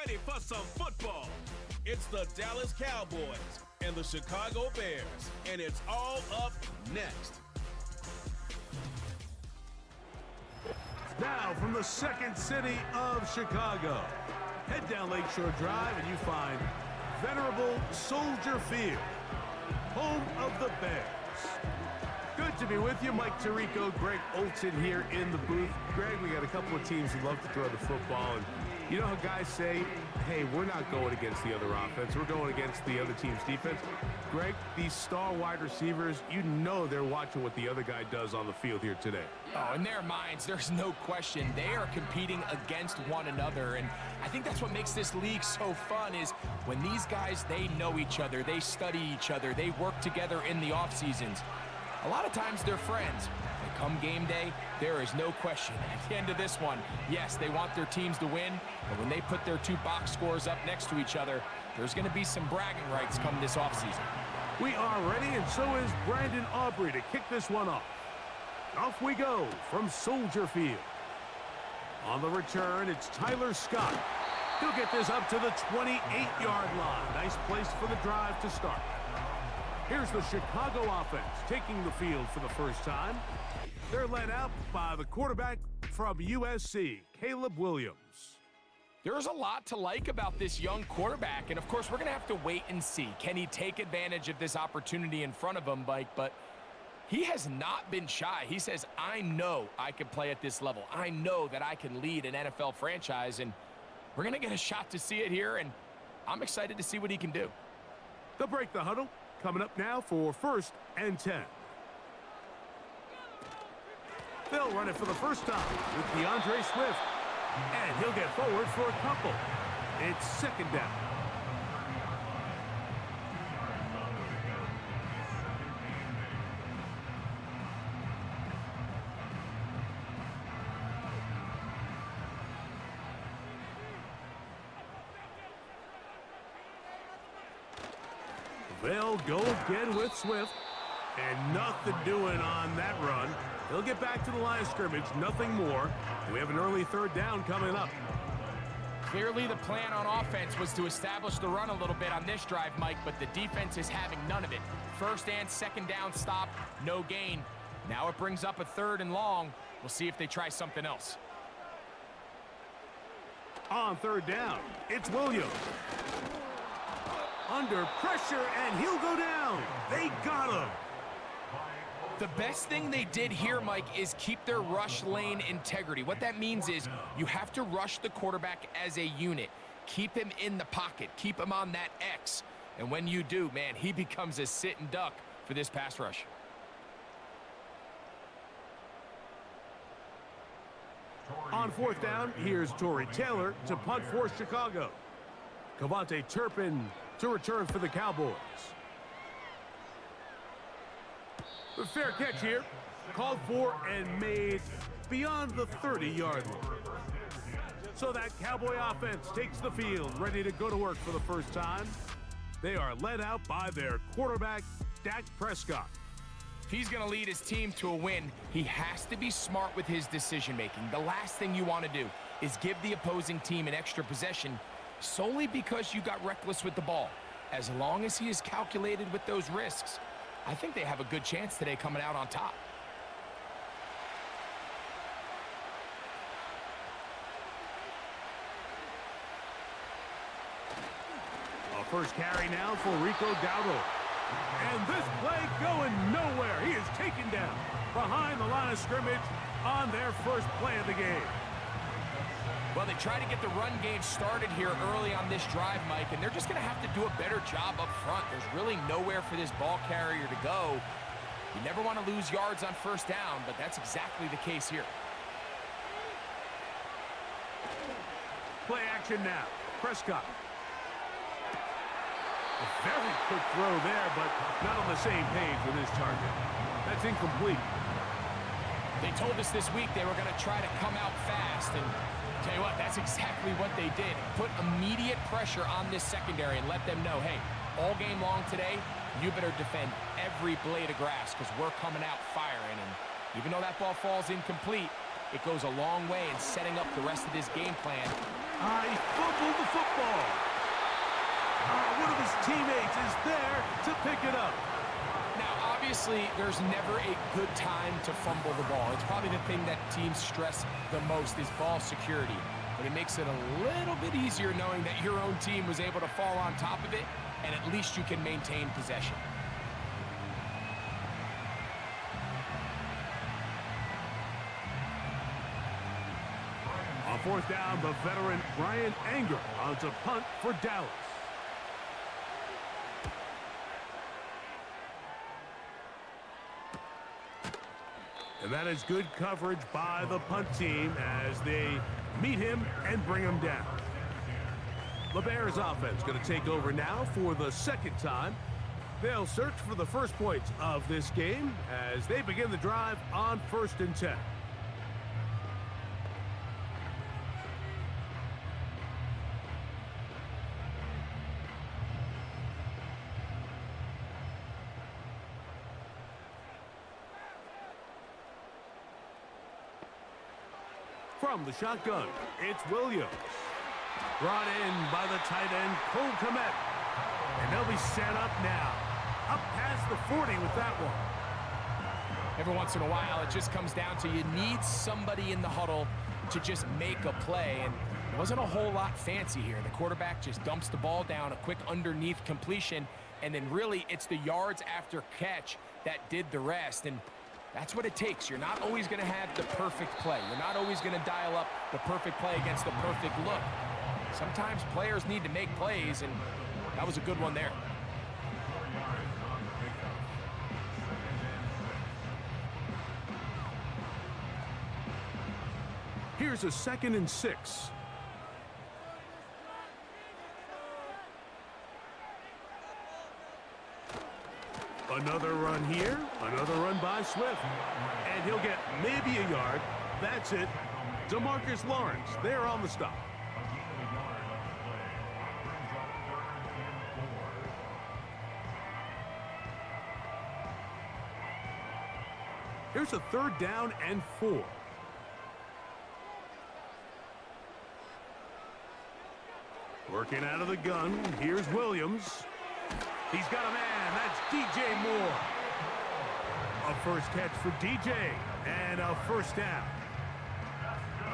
ready for some football. It's the Dallas Cowboys and the Chicago Bears, and it's all up next. Now from the second city of Chicago, head down Lakeshore Drive and you find venerable Soldier Field, home of the Bears. Good to be with you. Mike Tirico, Greg Olson here in the booth. Greg, we got a couple of teams who love to throw the football, and you know how guys say, hey, we're not going against the other offense. We're going against the other team's defense. Greg, these star wide receivers, you know they're watching what the other guy does on the field here today. Oh, in their minds, there's no question. They are competing against one another, and I think that's what makes this league so fun is when these guys, they know each other, they study each other, they work together in the off seasons. A lot of times they're friends. And come game day, there is no question. At the end of this one, yes, they want their teams to win, but when they put their two box scores up next to each other, there's going to be some bragging rights come this offseason. We are ready, and so is Brandon Aubrey to kick this one off. Off we go from Soldier Field. On the return, it's Tyler Scott. He'll get this up to the 28-yard line. Nice place for the drive to start. Here's the Chicago offense taking the field for the first time. They're led out by the quarterback from USC, Caleb Williams. There's a lot to like about this young quarterback, and of course, we're going to have to wait and see. Can he take advantage of this opportunity in front of him, Mike? But he has not been shy. He says, I know I can play at this level. I know that I can lead an NFL franchise, and we're going to get a shot to see it here, and I'm excited to see what he can do. They'll break the huddle. Coming up now for 1st and 10. They'll run it for the first time with DeAndre Swift. And he'll get forward for a couple. It's 2nd down. They'll go again with Swift, and nothing doing on that run. They'll get back to the line of scrimmage, nothing more. We have an early 3rd down coming up. Clearly the plan on offense was to establish the run a little bit on this drive, Mike, but the defense is having none of it. 1st and 2nd down stop, no gain. Now it brings up a 3rd and long. We'll see if they try something else. On 3rd down, it's Williams. Under pressure, and he'll go down. They got him. The best thing they did here, Mike, is keep their rush lane integrity. What that means is you have to rush the quarterback as a unit. Keep him in the pocket. Keep him on that X. And when you do, man, he becomes a sitting duck for this pass rush. On 4th down, here's Torrey Taylor to punt for Chicago. Cavante Turpin to return for the Cowboys. The fair catch here, called for and made beyond the 30-yard line. So that Cowboy offense takes the field, ready to go to work for the first time. They are led out by their quarterback, Dak Prescott. If he's going to lead his team to a win, he has to be smart with his decision-making. The last thing you want to do is give the opposing team an extra possession solely because you got reckless with the ball. As long as he is calculated with those risks, I think they have a good chance today coming out on top. A first carry now for Rico Dowdle. And this play going nowhere. He is taken down behind the line of scrimmage on their first play of the game. Well, they try to get the run game started here early on this drive, Mike, and they're just going to have to do a better job up front. There's really nowhere for this ball carrier to go. You never want to lose yards on 1st down, but that's exactly the case here. Play action now. Prescott. A very quick throw there, but not on the same page with his target. That's incomplete. They told us this week they were going to try to come out fast, and tell you what, that's exactly what they did. Put immediate pressure on this secondary and let them know, hey, all game long today, you better defend every blade of grass because we're coming out firing. And even though that ball falls incomplete, it goes a long way in setting up the rest of this game plan He fumbled the football. One of his teammates is there to pick it up. Now, obviously, there's never a good time to fumble the ball. It's probably the thing that teams stress the most is ball security. But it makes it a little bit easier knowing that your own team was able to fall on top of it, and at least you can maintain possession. On fourth down, the veteran Brian Anger on to punt for Dallas. And that is good coverage by the punt team as they meet him and bring him down. The Bears offense going to take over now for the second time. They'll search for the first points of this game as they begin the drive on 1st and 10. From the shotgun, it's Williams. Brought in by the tight end, Cole Kmet. And they'll be set up now. Up past the 40 with that one. Every once in a while, it just comes down to you need somebody in the huddle to just make a play. And it wasn't a whole lot fancy here. The quarterback just dumps the ball down, a quick underneath completion, and then really it's the yards after catch that did the rest. And that's what it takes. You're not always going to have the perfect play. You're not always going to dial up the perfect play against the perfect look. Sometimes players need to make plays, and that was a good one there. Here's a 2nd and 6. Another run here, another run by Swift. And he'll get maybe a yard. That's it. DeMarcus Lawrence there on the stop. Here's a 3rd down and 4. Working out of the gun, here's Williams. He's got a man, that's DJ Moore. A first catch for DJ, and a 1st down.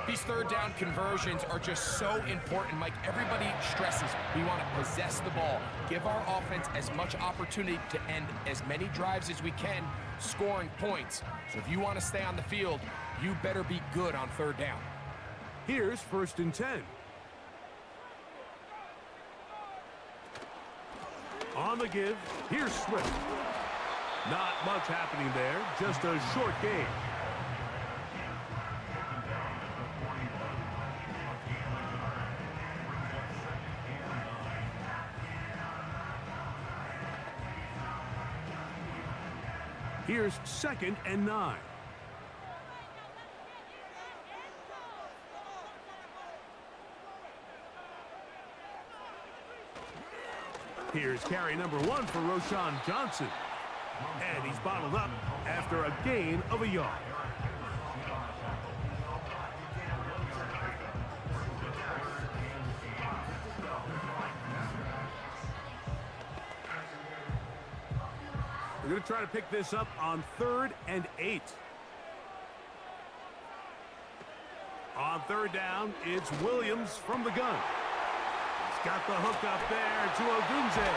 These 3rd down conversions are just so important, Mike. Everybody stresses we want to possess the ball, give our offense as much opportunity to end as many drives as we can, scoring points. So if you want to stay on the field, you better be good on 3rd down. Here's 1st and 10. On the give, here's Swift. Not much happening there, just a short game. Here's 2nd and 9. Here's carry number 1 for Roschon Johnson. And he's bottled up after a gain of a yard. We're going to try to pick this up on 3rd and 8. On 3rd down, it's Williams from the gun. He's got the hook up there to Ogunze.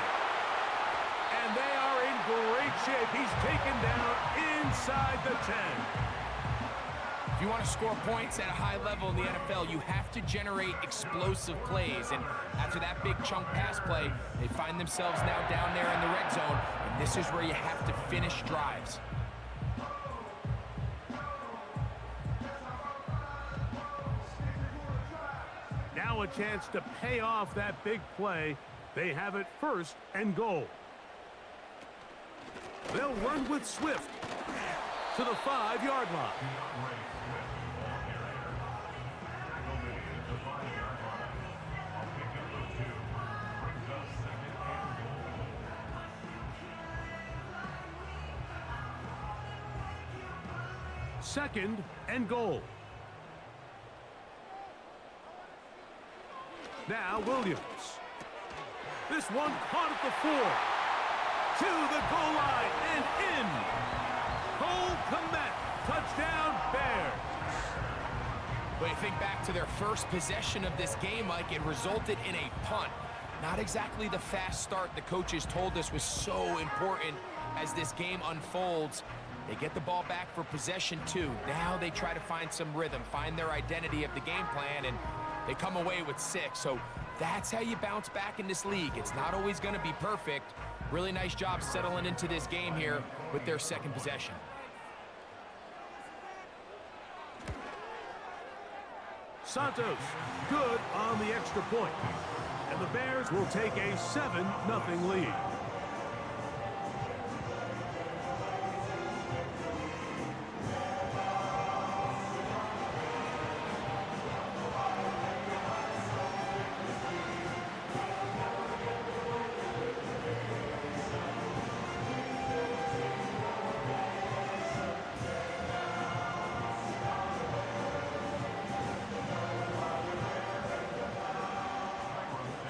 And they are in great shape. He's taken down inside the 10. If you want to score points at a high level in the NFL, you have to generate explosive plays. And after that big chunk pass play, they find themselves now down there in the red zone. And this is where you have to finish drives. Now a chance to pay off that big play. They have it 1st and goal. They'll run with Swift to the 5-yard line. Second and goal. Now Williams. This one caught at the 4. To the goal line and in. Cole Kmet, touchdown Bears. But I think back to their first possession of this game, Mike, it resulted in a punt. Not exactly the fast start the coaches told us was so important as this game unfolds. They get the ball back for possession 2. Now they try to find some rhythm, find their identity of the game plan, and they come away with 6. So that's how you bounce back in this league. It's not always going to be perfect. Really nice job settling into this game here with their second possession. Santos, good on the extra point. And the Bears will take a 7-0 lead.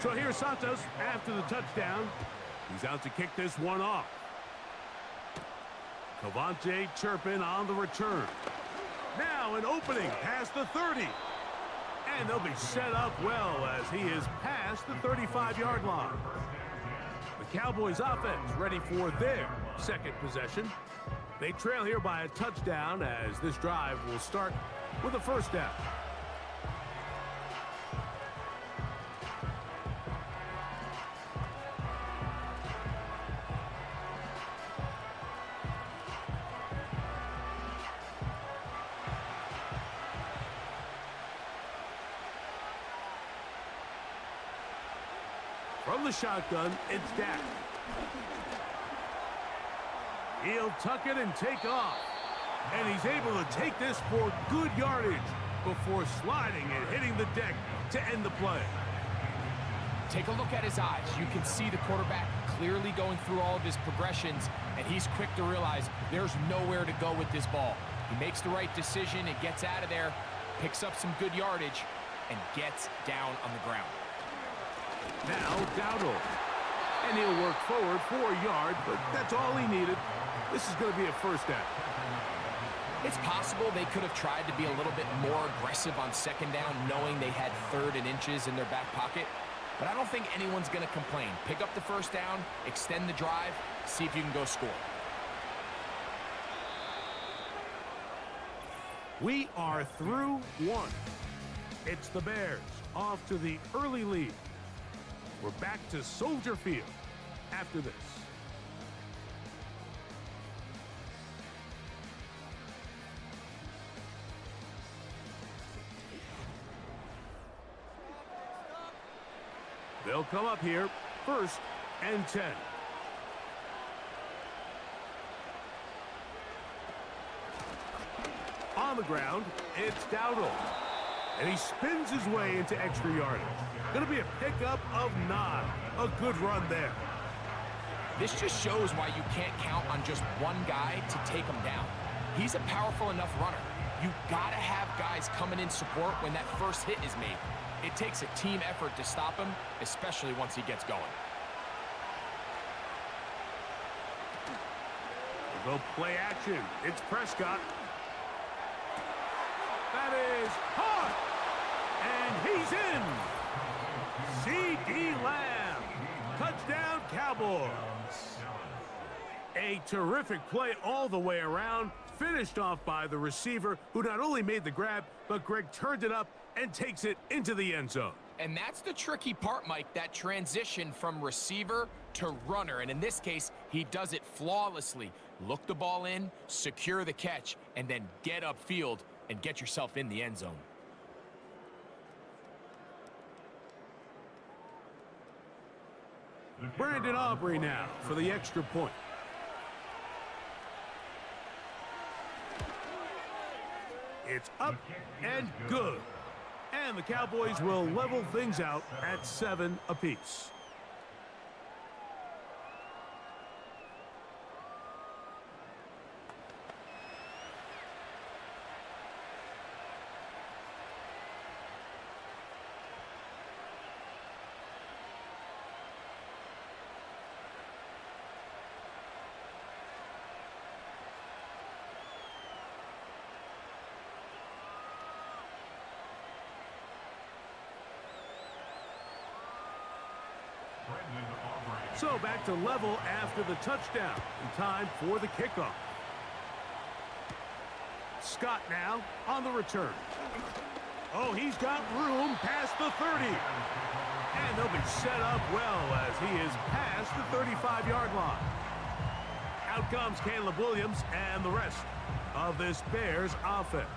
So here's Santos after the touchdown. He's out to kick this one off. Cavante Turpin on the return. Now an opening past the 30. And they'll be set up well as he is past the 35-yard line. The Cowboys offense ready for their second possession. They trail here by a touchdown as this drive will start with a first down. From the shotgun, it's Dak. He'll tuck it and take off. And he's able to take this for good yardage before sliding and hitting the deck to end the play. Take a look at his eyes. You can see the quarterback clearly going through all of his progressions, and he's quick to realize there's nowhere to go with this ball. He makes the right decision and gets out of there, picks up some good yardage, and gets down on the ground. Now Dowdle. And he'll work forward for a yard, but that's all he needed. This is going to be a first down. It's possible they could have tried to be a little bit more aggressive on second down, knowing they had 3rd and inches in their back pocket. But I don't think anyone's going to complain. Pick up the first down, extend the drive, see if you can go score. We are through one. It's the Bears off to the early lead. We're back to Soldier Field after this. They'll come up here, 1st and 10. On the ground, it's Dowdle. And he spins his way into extra yardage. Going to be a pickup of 9. A good run there. This just shows why you can't count on just one guy to take him down. He's a powerful enough runner. You got to have guys coming in support when that first hit is made. It takes a team effort to stop him, especially once he gets going. We'll go play action. It's Prescott. That is caught. And he's in. C.D. Lamb. Touchdown, Cowboys. A terrific play all the way around. Finished off by the receiver, who not only made the grab, but Greg turned it up and takes it into the end zone. And that's the tricky part, Mike, that transition from receiver to runner. And in this case, he does it flawlessly. Look the ball in, secure the catch, and then get upfield and get yourself in the end zone. Brandon Aubrey now for the extra point. It's up and good. And the Cowboys will level things out at 7 apiece. So back to level after the touchdown. And time for the kickoff. Scott now on the return. Oh, he's got room past the 30. And they'll be set up well as he is past the 35-yard line. Out comes Caleb Williams and the rest of this Bears offense.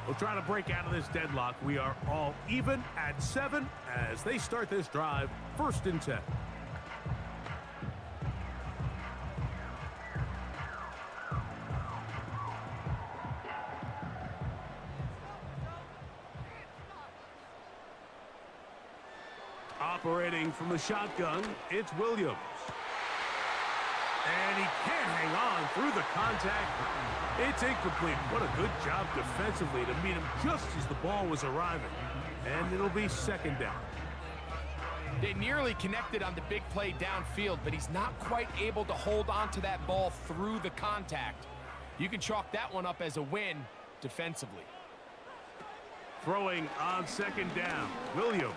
We'll try to break out of this deadlock. We are all even at 7 as they start this drive, 1st and 10. Operating from the shotgun, it's Williams. And he can't hang on through the contact. It's incomplete. What a good job defensively to meet him just as the ball was arriving. And it'll be 2nd down. They nearly connected on the big play downfield, but he's not quite able to hold on to that ball through the contact. You can chalk that one up as a win defensively. Throwing on 2nd down, Williams.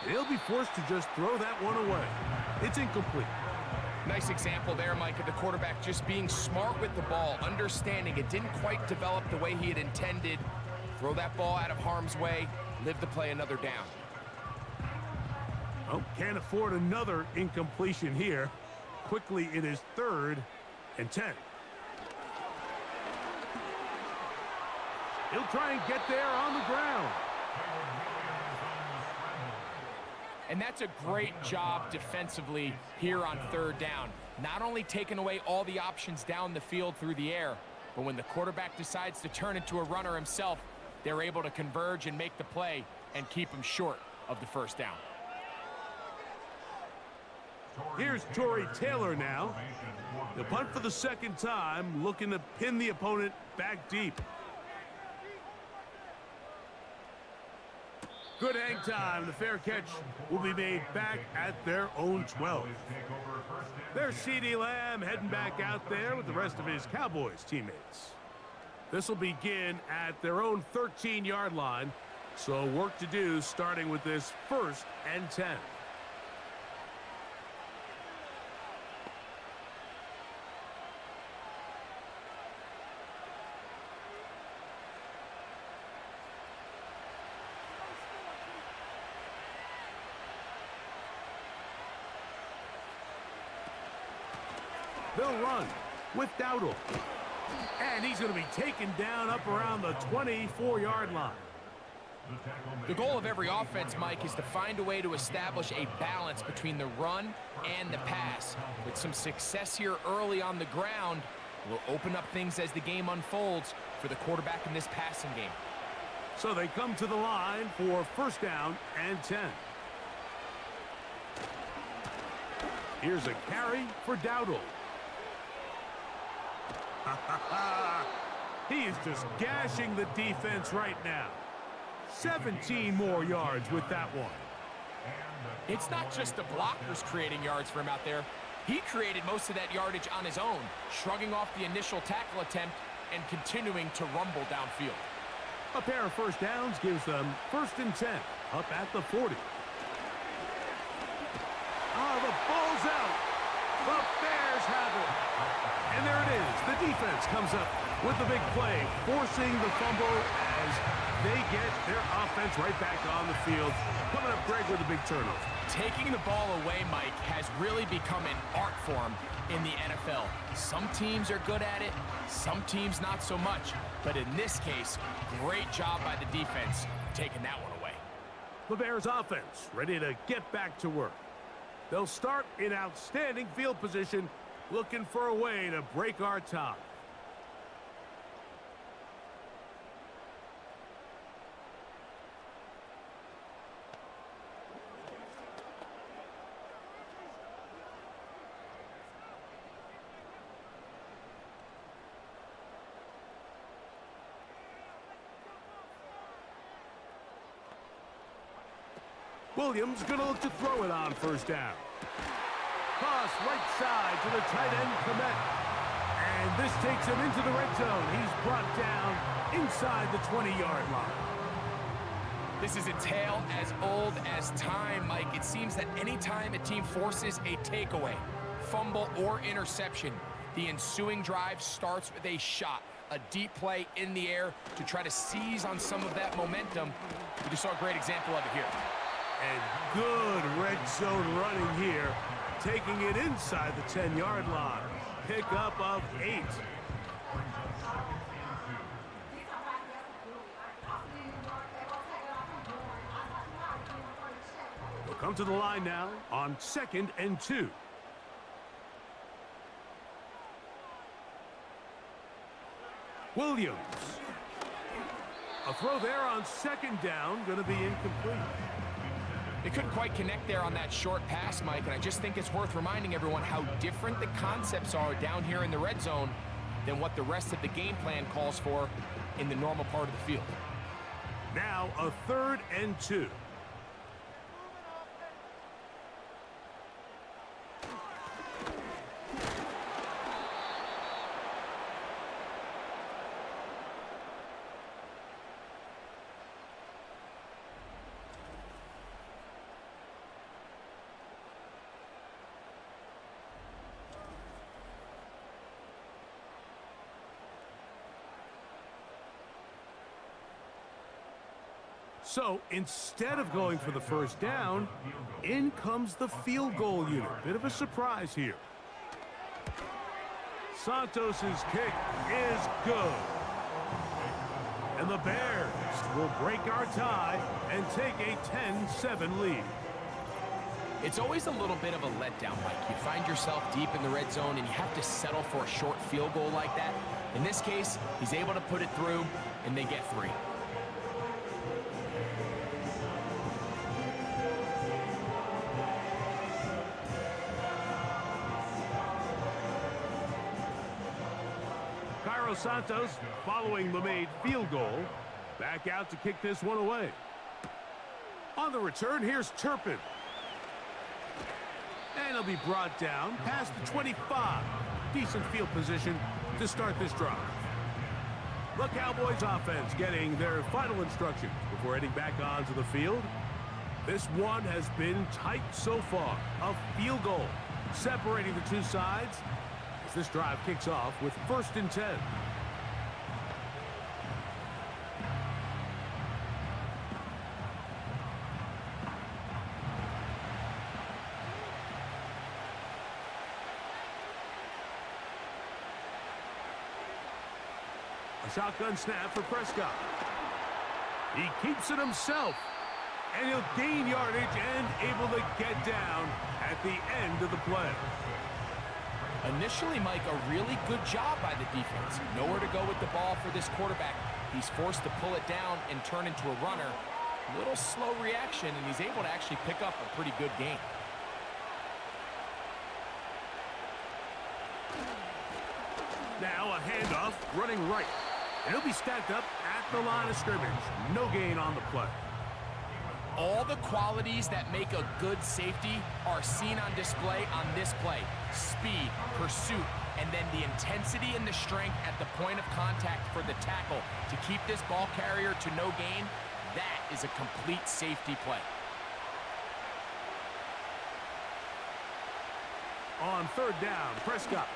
He'll be forced to just throw that one away. It's incomplete. Nice example there, Mike, of the quarterback just being smart with the ball, understanding it didn't quite develop the way he had intended. Throw that ball out of harm's way, live to play another down. Oh, can't afford another incompletion here. Quickly, it is 3rd and 10. He'll try and get there on the ground. And that's a great job defensively here on 3rd down. Not only taking away all the options down the field through the air, but when the quarterback decides to turn into a runner himself, they're able to converge and make the play and keep him short of the 1st down. Here's Torrey Taylor now. The punt for the 2nd time, looking to pin the opponent back deep. Good hang time. The fair catch will be made back at their own 12. There's CeeDee Lamb heading back out there with the rest of his Cowboys teammates. This will begin at their own 13-yard line. So work to do starting with this 1st and 10. They'll run with Dowdle. And he's going to be taken down up around the 24-yard line. The goal of every offense, Mike, is to find a way to establish a balance between the run and the pass. With some success here early on the ground, will open up things as the game unfolds for the quarterback in this passing game. So they come to the line for 1st down and 10. Here's a carry for Dowdle. He is just gashing the defense right now. 17 more yards with that one. It's not just the blockers creating yards for him out there. He created most of that yardage on his own, shrugging off the initial tackle attempt and continuing to rumble downfield. A pair of 1st downs gives them 1st and 10 up at the 40. Oh, the ball's out. The Bears have it. And there it is. The defense comes up with the big play, forcing the fumble as they get their offense right back on the field. Coming up, Greg, with a big turnover. Taking the ball away, Mike, has really become an art form in the NFL. Some teams are good at it, some teams not so much. But in this case, great job by the defense taking that one away. The Bears offense ready to get back to work. They'll start in outstanding field position, looking for a way to break our tie. Williams gonna look to throw it on 1st down. Cross right side to the tight end, Komet. And this takes him into the red zone. He's brought down inside the 20-yard line. This is a tale as old as time, Mike. It seems that anytime a team forces a takeaway, fumble, or interception, the ensuing drive starts with a shot, a deep play in the air to try to seize on some of that momentum. We just saw a great example of it here. And good red zone running here, taking it inside the 10-yard line. Pickup of 8. We'll come to the line now on 2nd and 2. Williams. A throw there on 2nd down, going to be incomplete. They couldn't quite connect there on that short pass, Mike, and I just think it's worth reminding everyone how different the concepts are down here in the red zone than what the rest of the game plan calls for in the normal part of the field. Now a 3rd and 2. So instead of going for the 1st down, in comes the field goal unit. Bit of a surprise here. Santos's kick is good. And the Bears will break our tie and take a 10-7 lead. It's always a little bit of a letdown, Mike. You find yourself deep in the red zone and you have to settle for a short field goal like that. In this case, he's able to put it through and they get 3. Santos, following the made field goal, back out to kick this one away. On the return, here's Turpin. And he'll be brought down past the 25. Decent field position to start this drive. The Cowboys offense getting their final instructions before heading back onto the field. This one has been tight so far. A field goal separating the two sides as this drive kicks off with 1st and 10. A shotgun snap for Prescott. He keeps it himself, and he'll gain yardage and able to get down at the end of the play. Initially, Mike, a really good job by the defense. Nowhere to go with the ball for this quarterback. He's forced to pull it down and turn into a runner. A little slow reaction, and he's able to actually pick up a pretty good gain. Now a handoff running right. And he'll be stacked up at the line of scrimmage. No gain on the play. All the qualities that make a good safety are seen on display on this play. Speed, pursuit, and then the intensity and the strength at the point of contact for the tackle to keep this ball carrier to no gain. That is a complete safety play. On 3rd down, Prescott.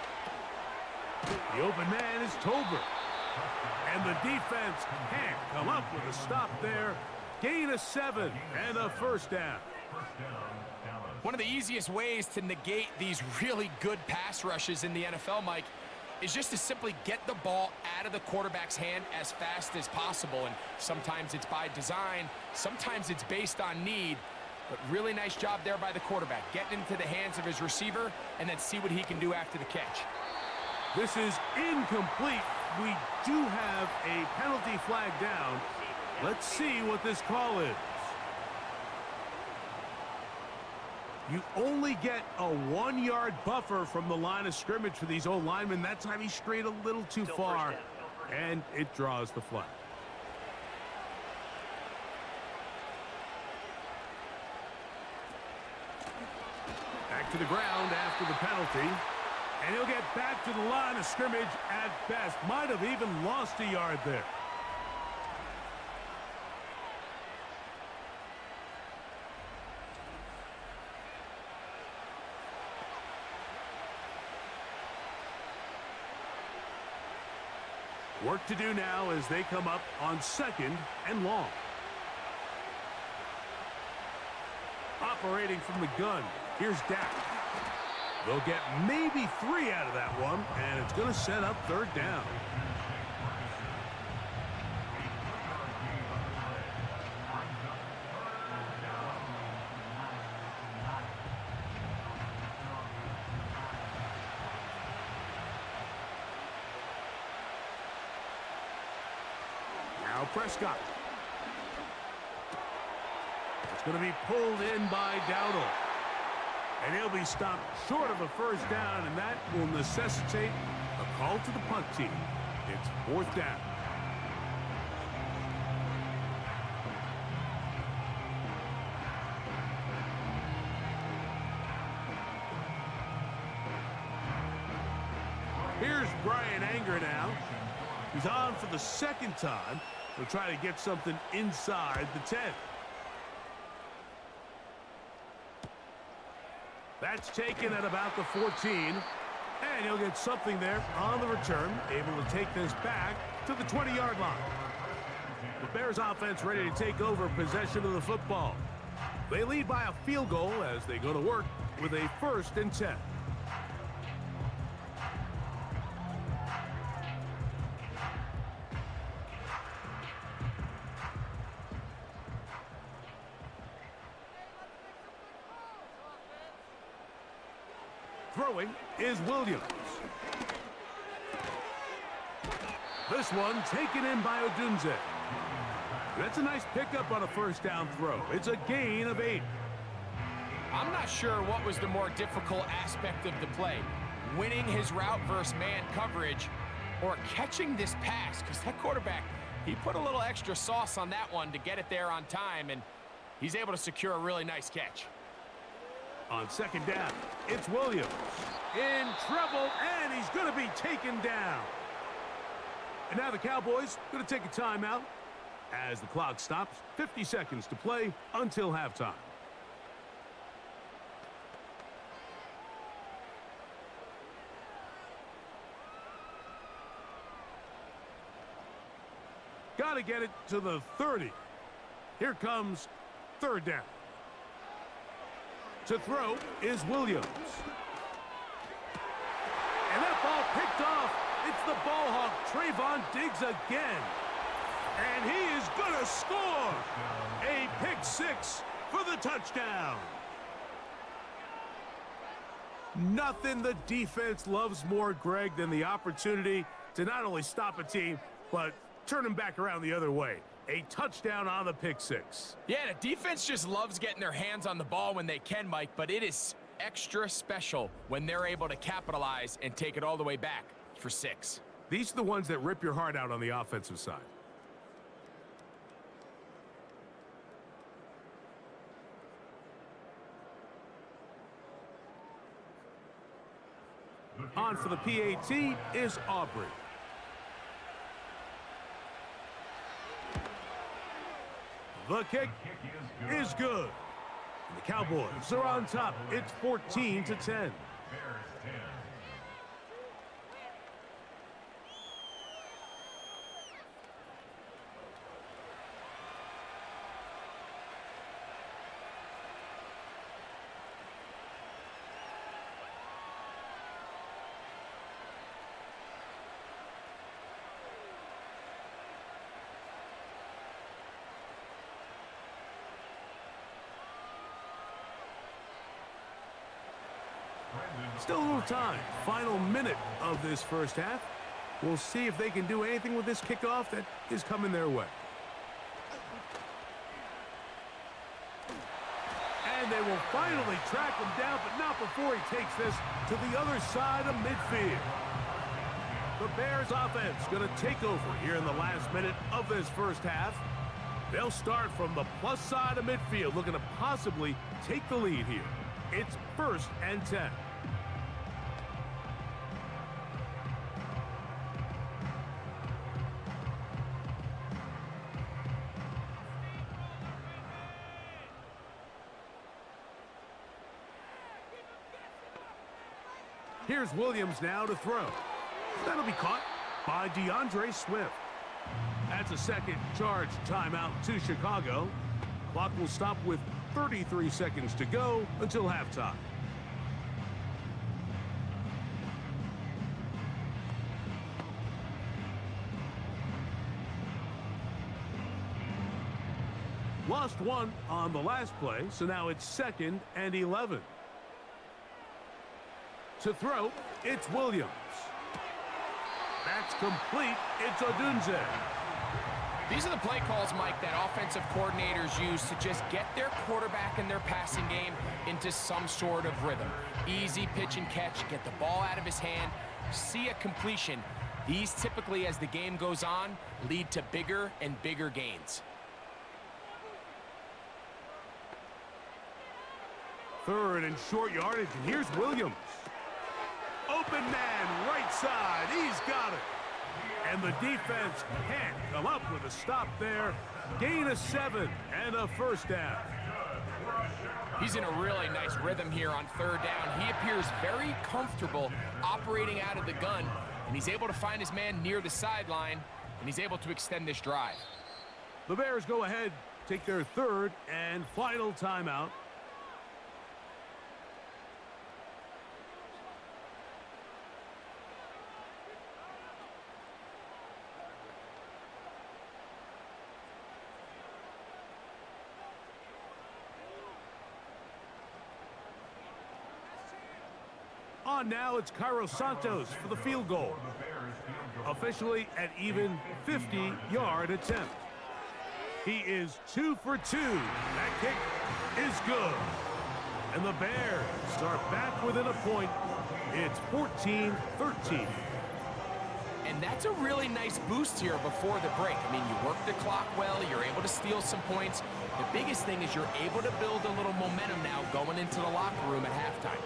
The open man is Tolbert. And the defense can't come up with a stop there. Gain of 7 and a 1st down. One of the easiest ways to negate these really good pass rushes in the NFL, Mike, is just to simply get the ball out of the quarterback's hand as fast as possible. And sometimes it's by design, sometimes it's based on need. But really nice job there by the quarterback, getting into the hands of his receiver and then see what he can do after the catch. This is incomplete. We do have a penalty flag down. Let's see what this call is. You only get a 1-yard buffer from the line of scrimmage for these old linemen. That time he strayed a little too far, and it draws the flag. Back to the ground after the penalty. And he'll get back to the line of scrimmage at best. Might have even lost a yard there. Work to do now as they come up on 2nd and long. Operating from the gun, here's Dak. They'll get maybe 3 out of that one, and it's going to set up 3rd down. Now Prescott. It's going to be pulled in by Dowdle. And he'll be stopped short of a 1st down, and that will necessitate a call to the punt team. It's 4th down. Here's Brian Anger now. He's on for the 2nd time. He'll try to get something inside the 10. That's taken at about the 14. And he'll get something there on the return, able to take this back to the 20-yard line. The Bears offense ready to take over possession of the football. They lead by a field goal as they go to work with a 1st and 10. Throwing is Williams. This one taken in by Odunze. That's a nice pickup on a 1st down throw. It's a gain of 8. I'm not sure what was the more difficult aspect of the play, winning his route versus man coverage or catching this pass, because that quarterback, he put a little extra sauce on that one to get it there on time, and he's able to secure a really nice catch. On 2nd down, it's Williams. In trouble, and he's going to be taken down. And now the Cowboys going to take a timeout as the clock stops. 50 seconds to play until halftime. Got to get it to the 30. Here comes 3rd down. To throw is Williams. And that ball picked off. It's the ball hawk, Trayvon Diggs again. And he is going to score. A pick 6 for the touchdown. Nothing the defense loves more, Greg, than the opportunity to not only stop a team, but turn them back around the other way. A touchdown on the pick 6. Yeah, the defense just loves getting their hands on the ball when they can, Mike, but it is extra special when they're able to capitalize and take it all the way back for 6. These are the ones that rip your heart out on the offensive side. On for the PAT is Aubrey. The kick is good. And the Cowboys are on top. It's 14-10. Still a little time. Final minute of this 1st half. We'll see if they can do anything with this kickoff that is coming their way. And they will finally track him down, but not before he takes this to the other side of midfield. The Bears offense going to take over here in the last minute of this 1st half. They'll start from the plus side of midfield, looking to possibly take the lead here. It's 1st and 10. Here's Williams now to throw. That'll be caught. by DeAndre Swift. That's a second charge timeout to Chicago. Clock will stop with 33 seconds to go until halftime. Lost one on the last play, so now it's 2nd and 11. To throw, it's Williams. That's complete. It's Odunze. These are the play calls, Mike, that offensive coordinators use to just get their quarterback and their passing game into some sort of rhythm. Easy pitch and catch, get the ball out of his hand, see a completion. These typically, as the game goes on, lead to bigger and bigger gains. 3rd and short yardage, and here's Williams. Open man, right side, he's got it. And the defense can't come up with a stop there. Gain of 7 and a first down. He's in a really nice rhythm here on 3rd down. He appears very comfortable operating out of the gun, and he's able to find his man near the sideline, and he's able to extend this drive. The Bears go ahead, take their 3rd and final timeout. On now, it's Cairo Santos for the field goal. Officially an even 50-yard attempt. He is 2 for 2. That kick is good. And the Bears are back within a point. It's 14-13. And that's a really nice boost here before the break. I mean, you work the clock well, you're able to steal some points. The biggest thing is you're able to build a little momentum now going into the locker room at halftime.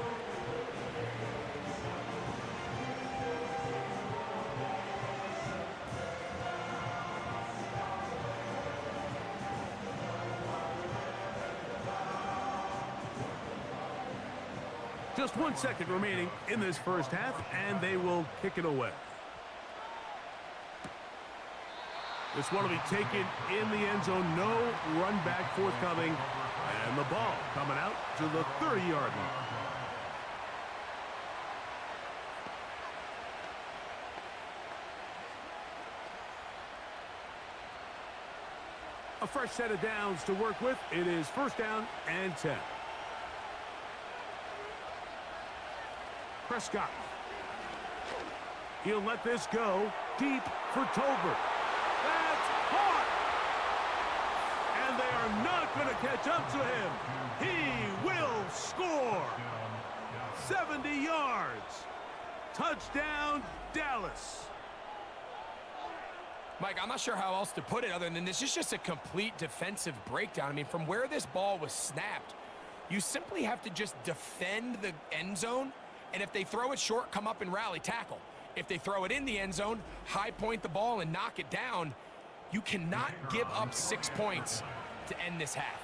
Just 1 second remaining in this first half, and they will kick it away. This one will be taken in the end zone. No run back forthcoming. And the ball coming out to the 30-yard line. A fresh set of downs to work with. It is 1st down and 10. Prescott. He'll let this go deep for Tolbert. That's caught! And they are not going to catch up to him. He will score. 70 yards. Touchdown, Dallas. Mike, I'm not sure how else to put it other than this is just a complete defensive breakdown. I mean, from where this ball was snapped, you simply have to just defend the end zone. And if they throw it short, come up and rally tackle. If they throw it in the end zone, high point the ball and knock it down. You cannot give up 6 points to end this half.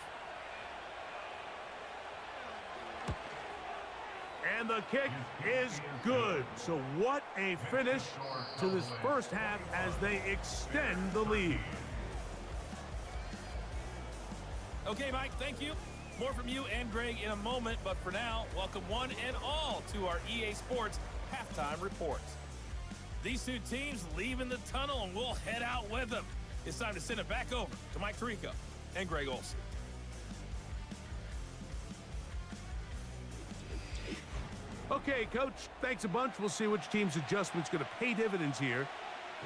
And the kick is good. So what a finish to this first half as they extend the lead. Okay, Mike, thank you. More from you and Greg in a moment, but for now, welcome one and all to our EA Sports Halftime Reports. These two teams leaving the tunnel, and we'll head out with them. It's time to send it back over to Mike Tirico and Greg Olsen. Okay, Coach, thanks a bunch. We'll see which team's adjustment's going to pay dividends here.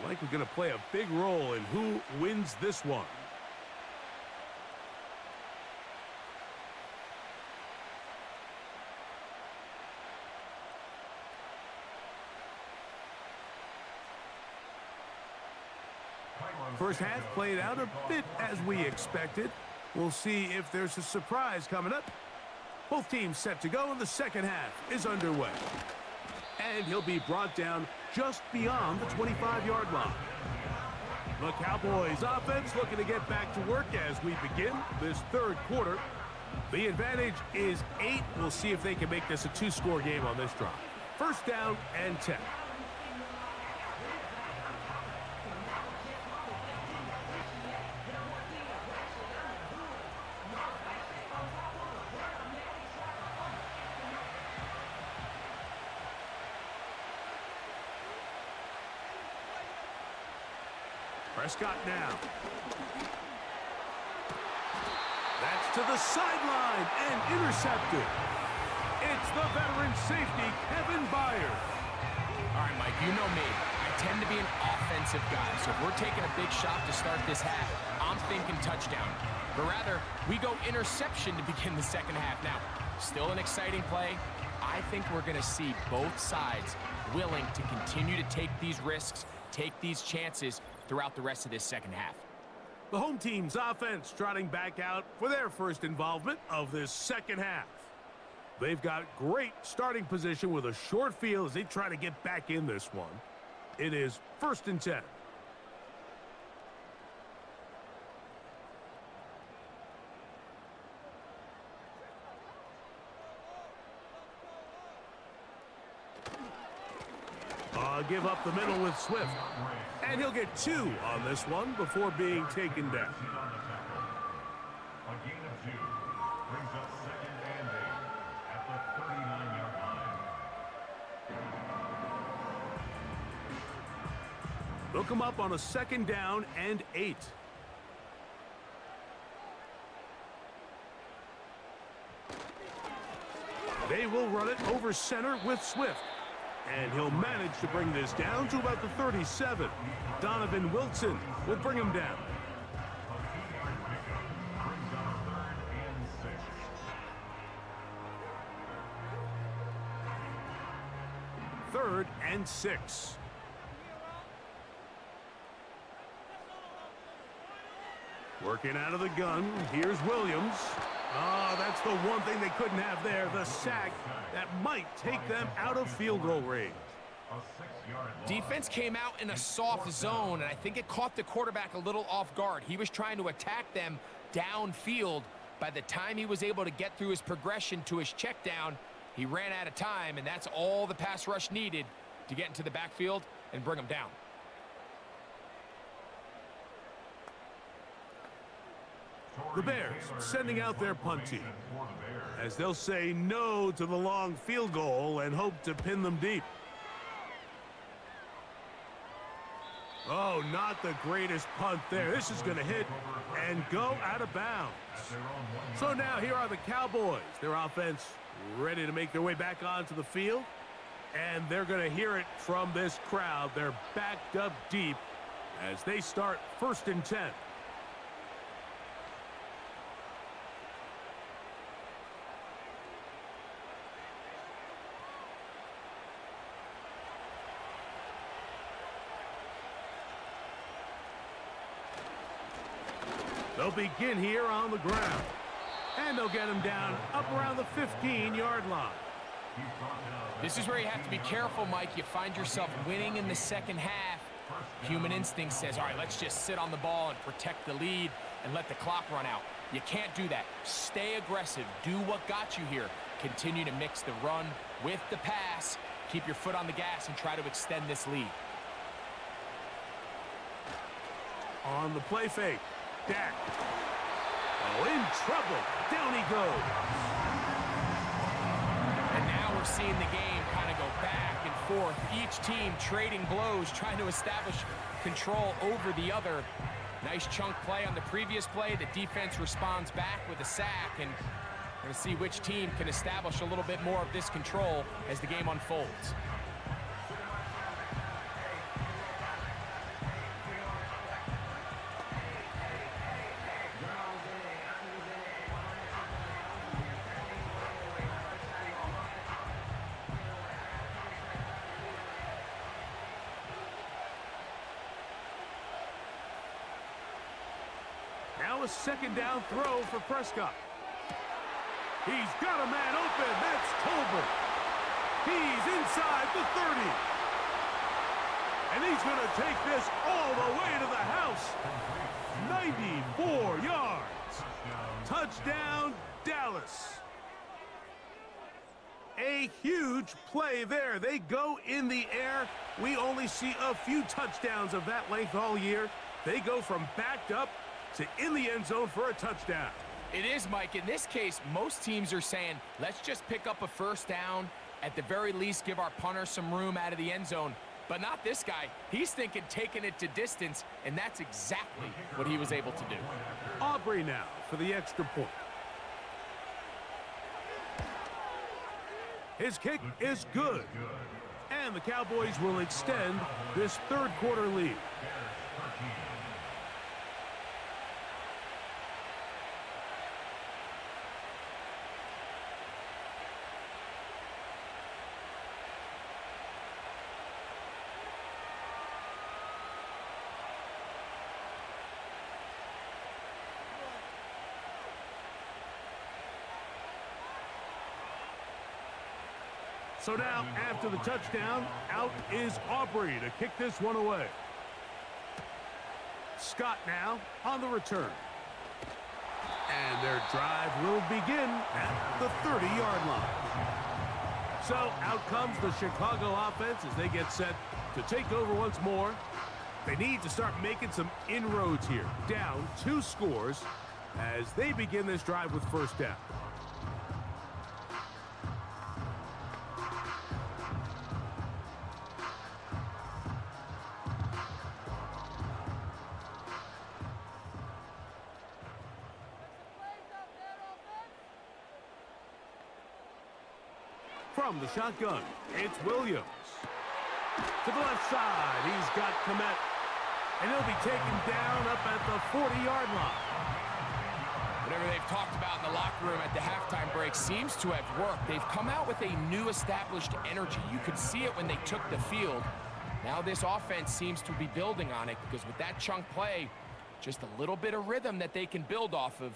I think we're going to play a big role in who wins this one. First half played out a bit as we expected. We'll see if there's a surprise coming up. Both teams set to go, and the second half is underway. And he'll be brought down just beyond the 25-yard line. The Cowboys offense looking to get back to work as we begin this third quarter. The advantage is 8. We'll see if they can make this a 2-score game on this drive. First down and 10. Prescott now. That's to the sideline and intercepted. It's the veteran safety, Kevin Byard. All right, Mike, you know me. I tend to be an offensive guy, so if we're taking a big shot to start this half, I'm thinking touchdown. But rather, we go interception to begin the second half. Now, still an exciting play. I think we're going to see both sides willing to continue to take these risks, take these chances throughout the rest of this second half. The home team's offense trotting back out for their first involvement of this second half. They've got great starting position with a short field as they try to get back in this one. It is 1st and 10. Give up the middle with Swift. And he'll get 2 on this one before being taken down. A gain of 2 brings up 2nd and 8 at the 39-yard line. They'll come up on a 2nd down and 8. They will run it over center with Swift. And he'll manage to bring this down to about the 37. Donovan Wilson will bring him down. Third and 6. Working out of the gun. Here's Williams. That's the one thing they couldn't have there, the sack that might take them out of field goal range. Defense came out in a soft zone, and I think it caught the quarterback a little off guard. He was trying to attack them downfield. By the time he was able to get through his progression to his check down, he ran out of time, and that's all the pass rush needed to get into the backfield and bring him down. The Bears sending out their punt team as they'll say no to the long field goal and hope to pin them deep. Oh, not the greatest punt there. This is going to hit and go out of bounds. So now here are the Cowboys. Their offense ready to make their way back onto the field. And they're going to hear it from this crowd. They're backed up deep as they start 1st and 10. They'll begin here on the ground. And they'll get him down up around the 15-yard line. This is where you have to be careful, Mike. You find yourself winning in the second half. Human instinct says, all right, let's just sit on the ball and protect the lead and let the clock run out. You can't do that. Stay aggressive. Do what got you here. Continue to mix the run with the pass. Keep your foot on the gas and try to extend this lead. On the play fake. Dak. Oh, in trouble. Down he goes. And now we're seeing the game kind of go back and forth. Each team trading blows, trying to establish control over the other. Nice chunk play on the previous play. The defense responds back with a sack, and we're going to see which team can establish a little bit more of this control as the game unfolds. Now a 2nd down throw for Prescott. He's got a man open. That's Tolbert. He's inside the 30. And he's going to take this all the way to the house. 94 yards. Touchdown, Dallas. A huge play there. They go in the air. We only see a few touchdowns of that length all year. They go from backed up to in the end zone for a touchdown. It is, Mike. In this case, most teams are saying, let's just pick up a 1st down. At the very least, give our punter some room out of the end zone. But not this guy. He's thinking taking it to distance, and that's exactly what he was able to do. Aubrey now for the extra point. His kick is good. And the Cowboys will extend this third quarter lead. So now, after the touchdown, out is Aubrey to kick this one away. Scott now on the return. And their drive will begin at the 30-yard line. So out comes the Chicago offense as they get set to take over once more. They need to start making some inroads here. Down 2 scores as they begin this drive with first down. From the shotgun, it's Williams. To the left side, he's got Komet. And he'll be taken down up at the 40-yard line. Whatever they've talked about in the locker room at the halftime break seems to have worked. They've come out with a new established energy. You could see it when they took the field. Now this offense seems to be building on it because with that chunk play, just a little bit of rhythm that they can build off of.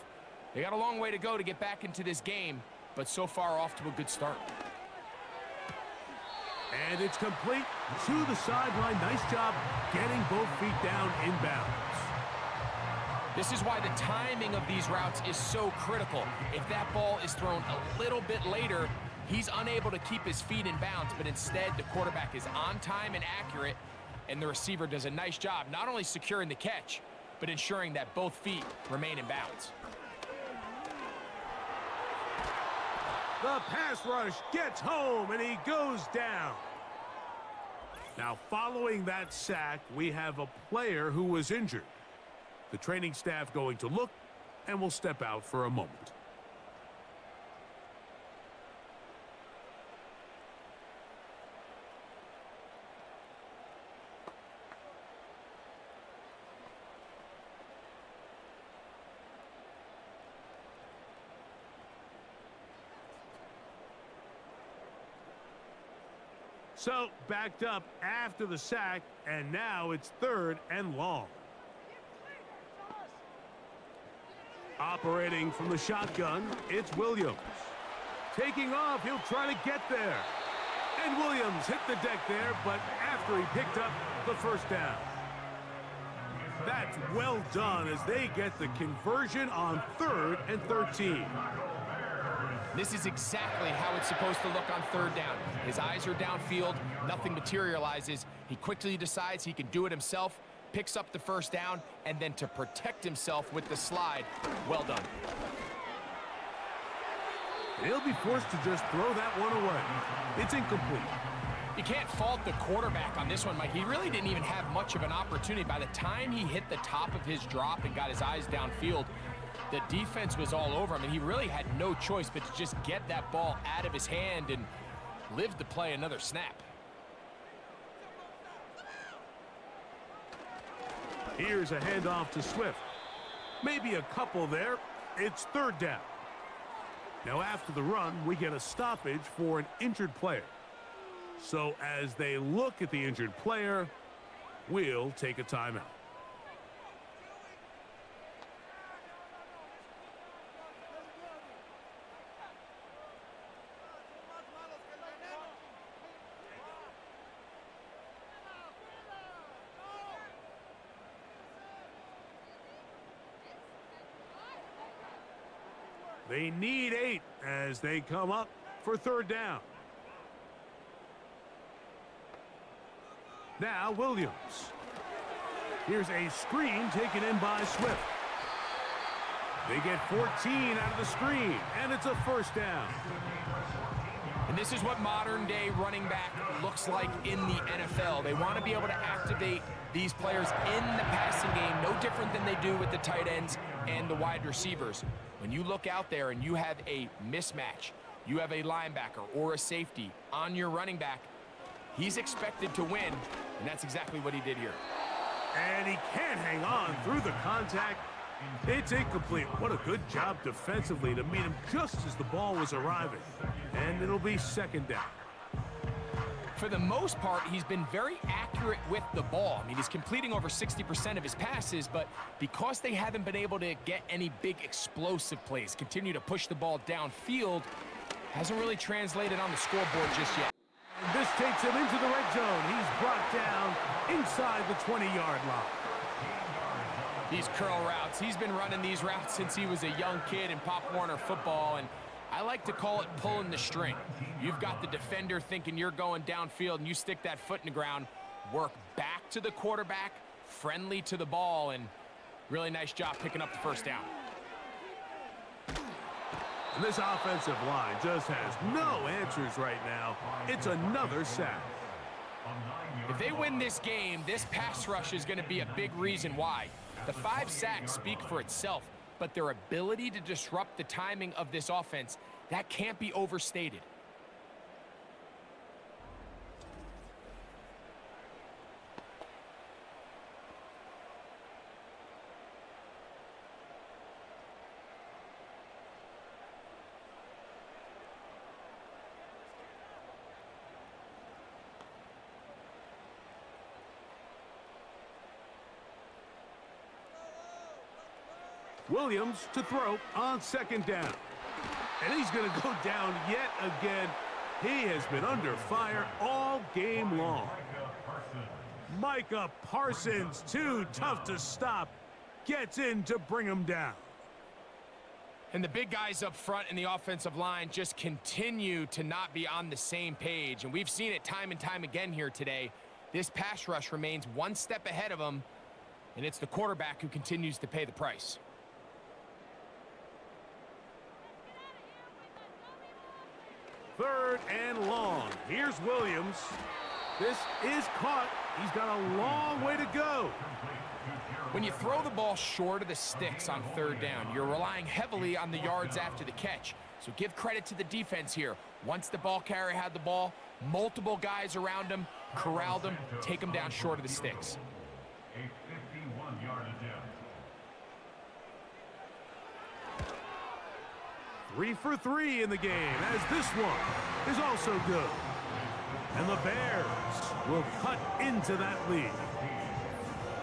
They got a long way to go to get back into this game, but so far off to a good start. And it's complete to the sideline. Nice job getting both feet down inbounds. This is why the timing of these routes is so critical. If that ball is thrown a little bit later, he's unable to keep his feet in bounds, but instead the quarterback is on time and accurate, and the receiver does a nice job not only securing the catch, but ensuring that both feet remain in bounds. The pass rush gets home, and he goes down. Now, following that sack, we have a player who was injured. The training staff going to look, and will step out for a moment. So, backed up after the sack, and now it's 3rd and long. Operating from the shotgun, it's Williams. Taking off, he'll try to get there. And Williams hit the deck there, but after he picked up the first down. That's well done as they get the conversion on 3rd and 13. This is exactly how it's supposed to look on 3rd down. His eyes are downfield, nothing materializes. He quickly decides he can do it himself, picks up the first down, and then to protect himself with the slide, well done. He'll be forced to just throw that one away. It's incomplete. You can't fault the quarterback on this one, Mike. He really didn't even have much of an opportunity. By the time he hit the top of his drop and got his eyes downfield, the defense was all over him, and he really had no choice but to just get that ball out of his hand and live to play another snap. Here's a handoff to Swift. Maybe a couple there. It's 3rd down. Now after the run, we get a stoppage for an injured player. So as they look at the injured player, we'll take a timeout. They need 8 as they come up for 3rd down. Now Williams. Here's a screen taken in by Swift. They get 14 out of the screen, and it's a first down. And this is what modern-day running back looks like in the NFL. They want to be able to activate these players in the passing game, no different than they do with the tight ends and the wide receivers. When you look out there and you have a mismatch, you have a linebacker or a safety on your running back, he's expected to win, and that's exactly what he did here. And he can't hang on through the contact. It's incomplete. What a good job defensively to meet him just as the ball was arriving. And it'll be second down. For the most part, he's been very accurate with the ball. I mean, he's completing over 60% of his passes, but because they haven't been able to get any big explosive plays, continue to push the ball downfield, hasn't really translated on the scoreboard just yet. And this takes him into the red zone. He's brought down inside the 20-yard line. These curl routes, he's been running these routes since he was a young kid in Pop Warner football, and I like to call it pulling the string. You've got the defender thinking you're going downfield, and you stick that foot in the ground, work back to the quarterback, friendly to the ball, and really nice job picking up the first down. And this offensive line just has no answers right now. It's another sack. If they win this game, this pass rush is going to be a big reason why. The 5 sacks speak for itself, but their ability to disrupt the timing of this offense, that can't be overstated. Williams to throw on second down. And he's going to go down yet again. He has been under fire all game long. Micah Parsons, too tough to stop, gets in to bring him down. And the big guys up front in the offensive line just continue to not be on the same page. And we've seen it time and time again here today. This pass rush remains one step ahead of them, and it's the quarterback who continues to pay the price. Third and long. Here's Williams. This is caught. He's got a long way to go. When you throw the ball short of the sticks on third down, you're relying heavily on the yards after the catch. So give credit to the defense here. Once the ball carrier had the ball, multiple guys around him, corralled him, take him down short of the sticks. A 51-yard attempt. 3 for 3 in the game, as this one is also good. And the Bears will cut into that lead.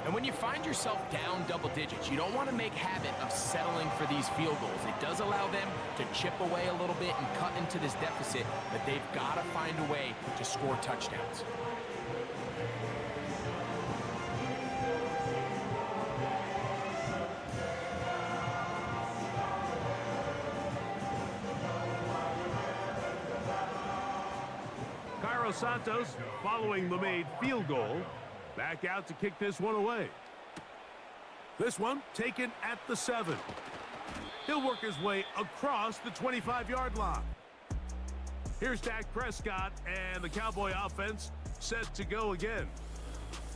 And when you find yourself down double digits, you don't want to make habit of settling for these field goals. It does allow them to chip away a little bit and cut into this deficit, but they've got to find a way to score touchdowns. Santos, following the made field goal, back out to kick this one away. This one taken at the 7. He'll work his way across the 25-yard line. Here's Dak Prescott and the Cowboy offense set to go again.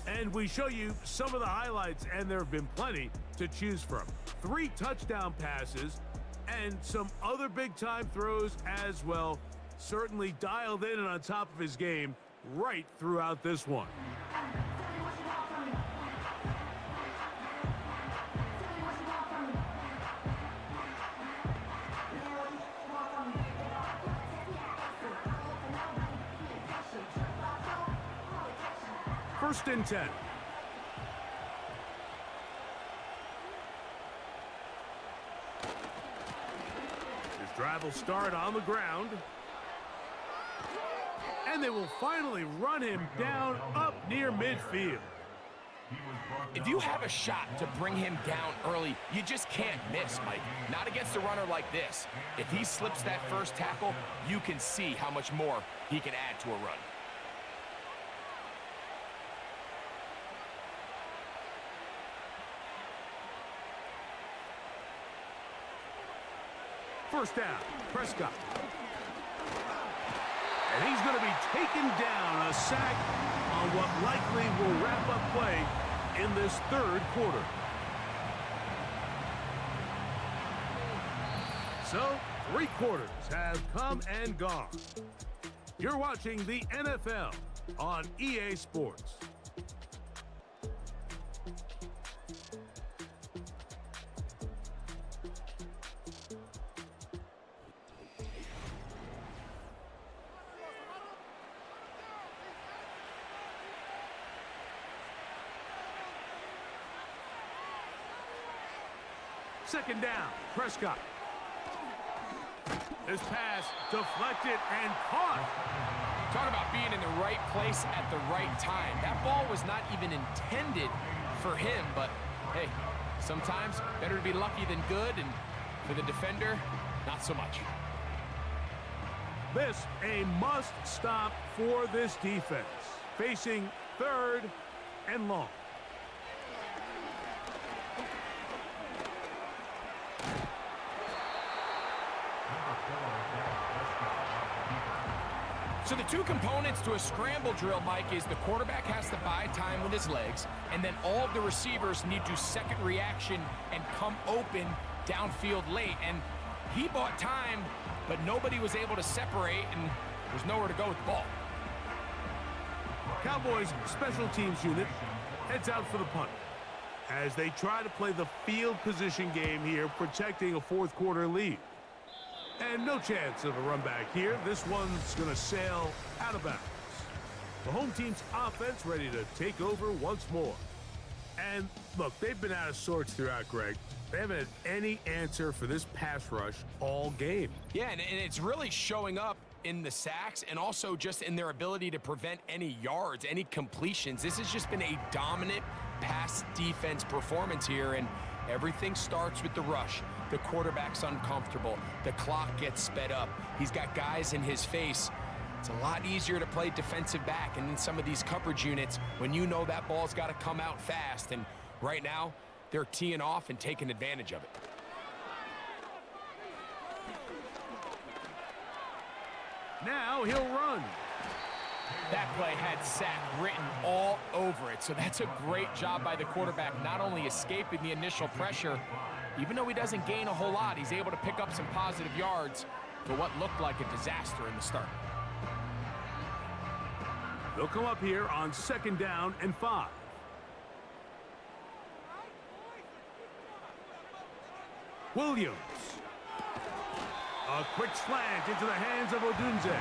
And we show you some of the highlights, and there have been plenty to choose from. 3 touchdown passes and some other big-time throws as well. Certainly dialed in and on top of his game right throughout this one. First and 10. His drive will start on the ground. And they will finally run him down up near midfield. If you have a shot to bring him down early, you just can't miss, Mike. Not against a runner like this. If he slips that first tackle, you can see how much more he can add to a run. First down, Prescott. And he's going to be taken down, a sack on what likely will wrap up play in this third quarter. So, 3 quarters have come and gone. You're watching the NFL on EA Sports. Second down, Prescott. This pass deflected and caught. Talk about being in the right place at the right time. That ball was not even intended for him, but hey, sometimes better to be lucky than good, and for the defender, not so much. This a must stop for this defense, facing 3rd and long. So the 2 components to a scramble drill, Mike, is the quarterback has to buy time with his legs, and then all of the receivers need to second reaction and come open downfield late. And he bought time, but nobody was able to separate, and there's nowhere to go with the ball. Cowboys special teams unit heads out for the punt as they try to play the field position game here, protecting a 4th quarter lead. And no chance of a run back here. This one's going to sail out of bounds. The home team's offense ready to take over once more. And look, they've been out of sorts throughout, Greg. They haven't had any answer for this pass rush all game. Yeah, and it's really showing up in the sacks and also just in their ability to prevent any yards, any completions. This has just been a dominant pass defense performance here, and everything starts with the rush. The quarterback's uncomfortable. The clock gets sped up. He's got guys in his face. It's a lot easier to play defensive back, and in some of these coverage units, when you know that ball's got to come out fast, and right now, they're teeing off and taking advantage of it. Now he'll run. That play had sack written all over it, so that's a great job by the quarterback, not only escaping the initial pressure, even though he doesn't gain a whole lot, he's able to pick up some positive yards for what looked like a disaster in the start. They'll come up here on 2nd down and 5. Williams. A quick slant into the hands of Odunze.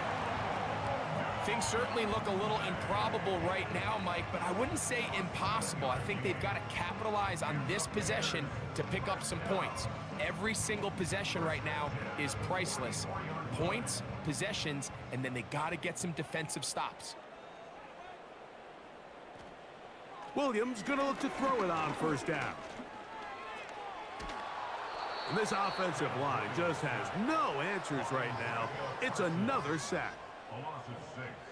Things certainly look a little improbable right now, Mike, but I wouldn't say impossible. I think they've got to capitalize on this possession to pick up some points. Every single possession right now is priceless. Points, possessions, and then they got to get some defensive stops. Williams going to look to throw it on 1st down. And this offensive line just has no answers right now. It's another sack.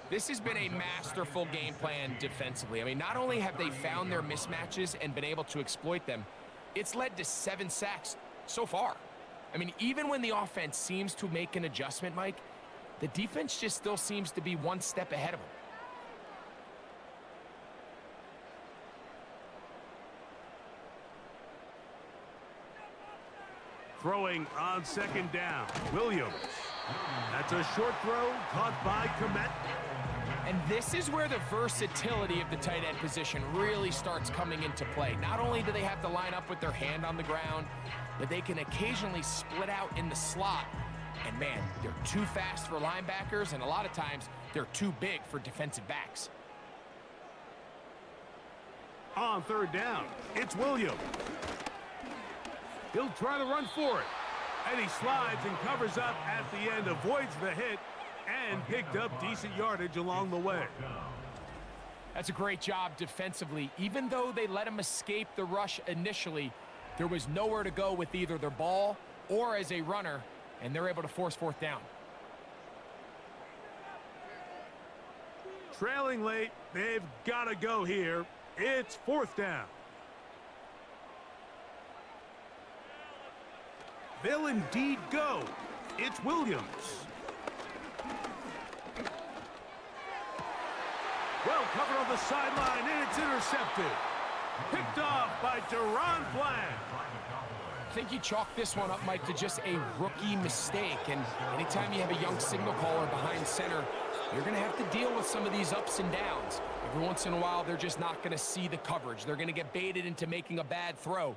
This has been a masterful game plan defensively. I mean, not only have they found their mismatches and been able to exploit them, it's led to 7 sacks so far. I mean, even when the offense seems to make an adjustment, Mike, the defense just still seems to be one step ahead of them. Throwing on 2nd down, Williams. That's a short throw caught by Komet. And this is where the versatility of the tight end position really starts coming into play. Not only do they have to line up with their hand on the ground, but they can occasionally split out in the slot. And man, they're too fast for linebackers, and a lot of times they're too big for defensive backs. On 3rd down, it's Williams. He'll try to run for it. And he slides and covers up at the end, avoids the hit, and picked up decent yardage along the way. That's a great job defensively. Even though they let him escape the rush initially, there was nowhere to go with either their ball or as a runner, and they're able to force 4th down. Trailing late, they've got to go here. It's 4th down. They'll indeed go. It's Williams. covered on the sideline, and it's intercepted. Picked off by Deron Bland. I think you chalk this one up, Mike, to just a rookie mistake. And anytime you have a young signal caller behind center, you're going to have to deal with some of these ups and downs. Every once in a while, they're just not going to see the coverage. They're going to get baited into making a bad throw.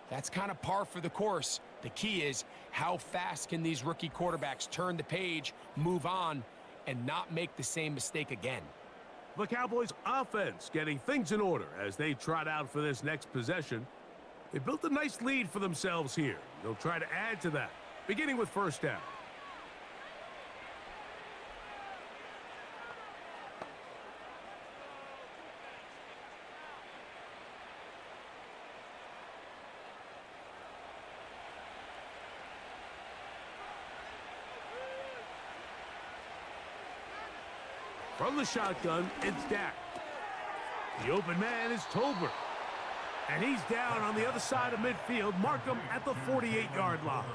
That's kind of par for the course. The key is how fast can these rookie quarterbacks turn the page, move on, and not make the same mistake again. The Cowboys offense getting things in order as they trot out for this next possession. They built a nice lead for themselves here. They'll try to add to that, beginning with first down. From the shotgun, it's Dak. The open man is Tolbert. And he's down on the other side of midfield. Mark him at the 48-yard line.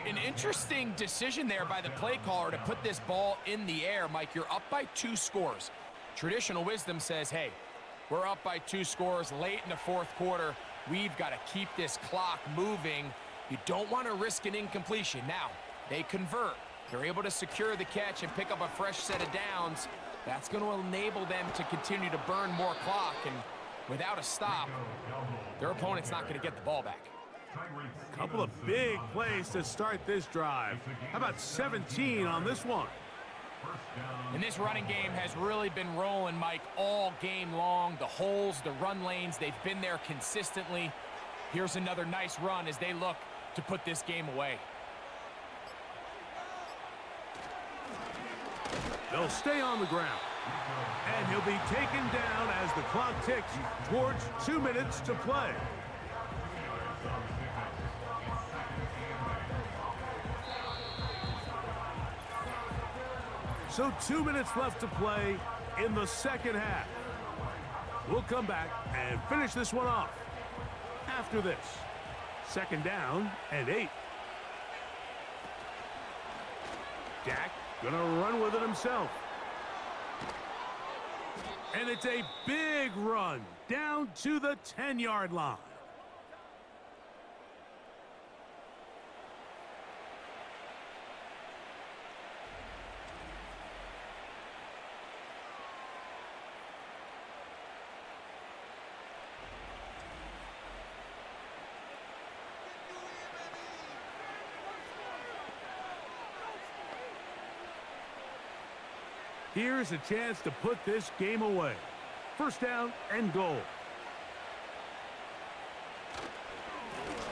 An interesting decision there by the play caller to put this ball in the air. Mike, you're up by 2 scores. Traditional wisdom says, hey, we're up by 2 scores late in the fourth quarter. We've got to keep this clock moving. You don't want to risk an incompletion. Now, they convert. They're able to secure the catch and pick up a fresh set of downs. That's going to enable them to continue to burn more clock. And without a stop, their opponent's not going to get the ball back. A couple of big plays to start this drive. How about 17 on this one? And this running game has really been rolling, Mike, all game long. The holes, the run lanes, they've been there consistently. Here's another nice run as they look to put this game away. They'll stay on the ground. And he'll be taken down as the clock ticks towards 2 minutes to play. So 2 minutes left to play in the second half. We'll come back and finish this one off after this. Second down and 8. Dak gonna run with it himself. And it's a big run down to the 10-yard line. Here's a chance to put this game away. First down and goal.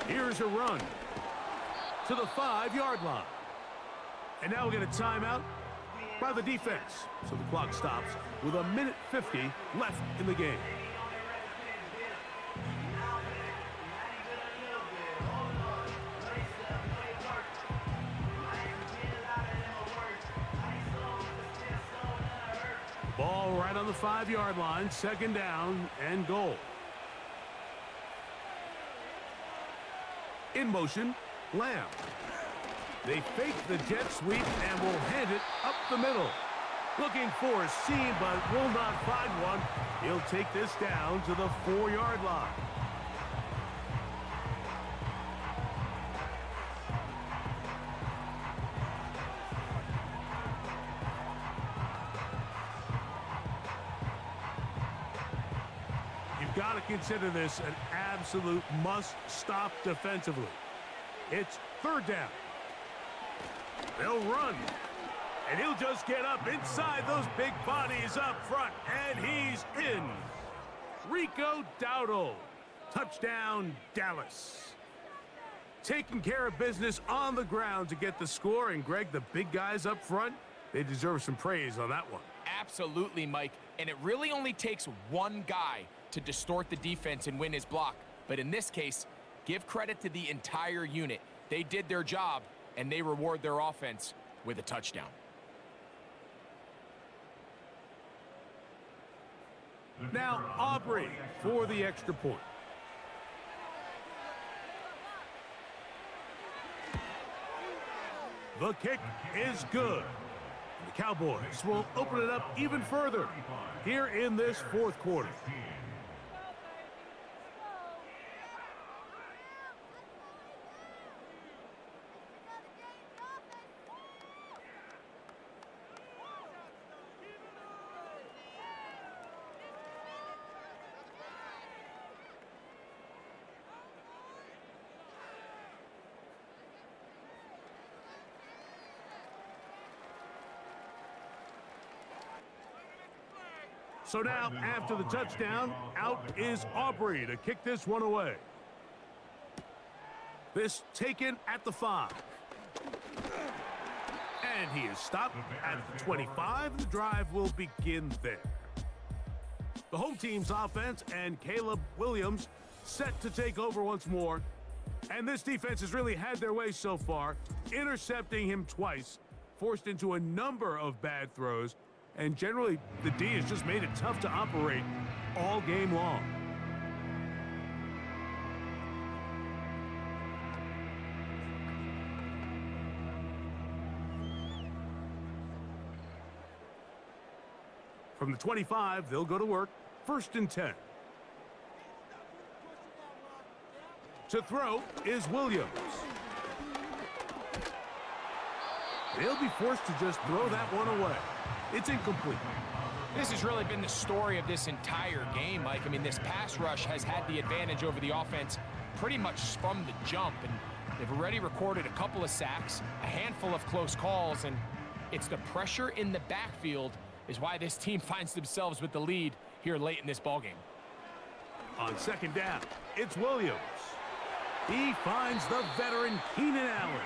Here's a run to the 5-yard line. And now we get a timeout by the defense. So the clock stops with 1:50 left in the game. Ball right on the 5-yard line, second down and goal. In motion, Lamb. They fake the jet sweep and will hand it up the middle. Looking for a seam, but will not find one. He'll take this down to the 4-yard line. Got to consider this an absolute must-stop defensively. It's third down. They'll run. And he'll just get up inside those big bodies up front. And he's in. Rico Dowdle. Touchdown, Dallas. Taking care of business on the ground to get the score. And, Greg, the big guys up front, they deserve some praise on that one. Absolutely, Mike. And it really only takes one guy to distort the defense and win his block. But in this case, give credit to the entire unit. They did their job, and they reward their offense with a touchdown. Now, Aubrey for the extra point. The kick is good. The Cowboys will open it up even further here in this fourth quarter. So now, after the touchdown, out is Aubrey to kick this one away. This taken at the 5. And he is stopped at the 25. The drive will begin there. The home team's offense and Caleb Williams set to take over once more. And this defense has really had their way so far, intercepting him twice, forced into a number of bad throws, and generally, the D has just made it tough to operate all game long. From the 25, they'll go to work. 1st and 10. To throw is Williams. They'll be forced to just throw that one away. It's incomplete. This has really been the story of this entire game, Mike. I mean, this pass rush has had the advantage over the offense pretty much from the jump, and they've already recorded a couple of sacks, a handful of close calls, and it's the pressure in the backfield is why this team finds themselves with the lead here late in this ballgame. On 2nd down, it's Williams. He finds the veteran Keenan Allen.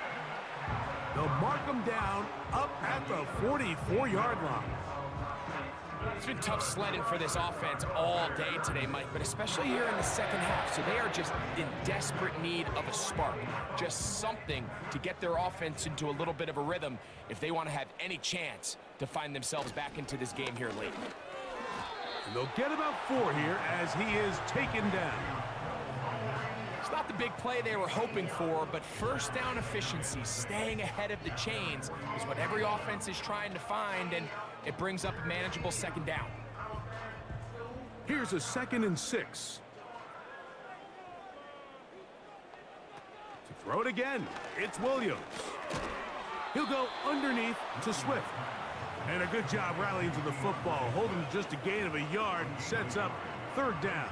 They'll mark him down up at the 44-yard line. It's been tough sledding for this offense all day today, Mike, but especially here in the second half. So they are just in desperate need of a spark, just something to get their offense into a little bit of a rhythm if they want to have any chance to find themselves back into this game here late. And they'll get about 4 here as he is taken down. It's not the big play they were hoping for, but first down efficiency, staying ahead of the chains, is what every offense is trying to find, and it brings up a manageable 2nd down. Here's a 2nd and 6. To throw it again, it's Williams. He'll go underneath to Swift. And a good job rallying to the football, holding just a gain of a yard, and sets up 3rd down.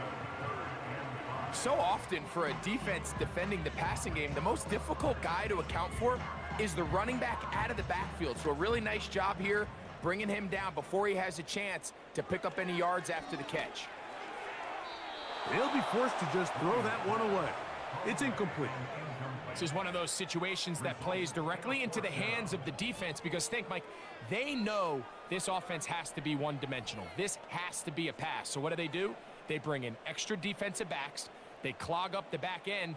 So often for a defense defending the passing game, the most difficult guy to account for is the running back out of the backfield. So a really nice job here, bringing him down before he has a chance to pick up any yards after the catch. They'll be forced to just throw that one away. It's incomplete. This is one of those situations that plays directly into the hands of the defense because think, Mike, they know this offense has to be one-dimensional. This has to be a pass. So what do? They bring in extra defensive backs. They clog up the back end.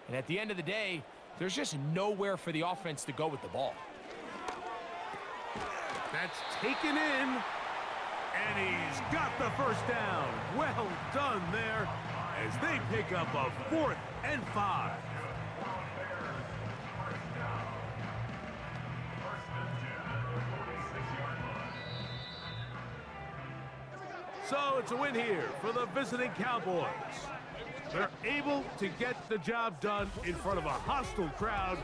And at the end of the day, there's just nowhere for the offense to go with the ball. That's taken in. And he's got the 1st down. Well done there as they pick up a 4th and 5. So it's a win here for the visiting Cowboys. They're able to get the job done in front of a hostile crowd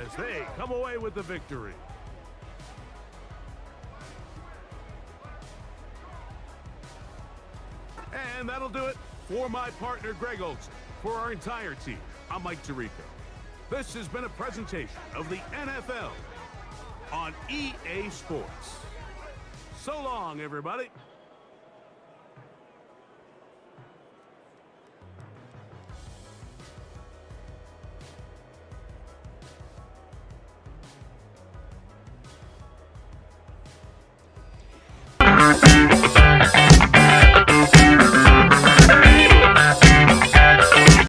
as they come away with the victory. And that'll do it for my partner, Greg Olson. For our entire team, I'm Mike Tirico. This has been a presentation of the NFL on EA Sports. So long, everybody.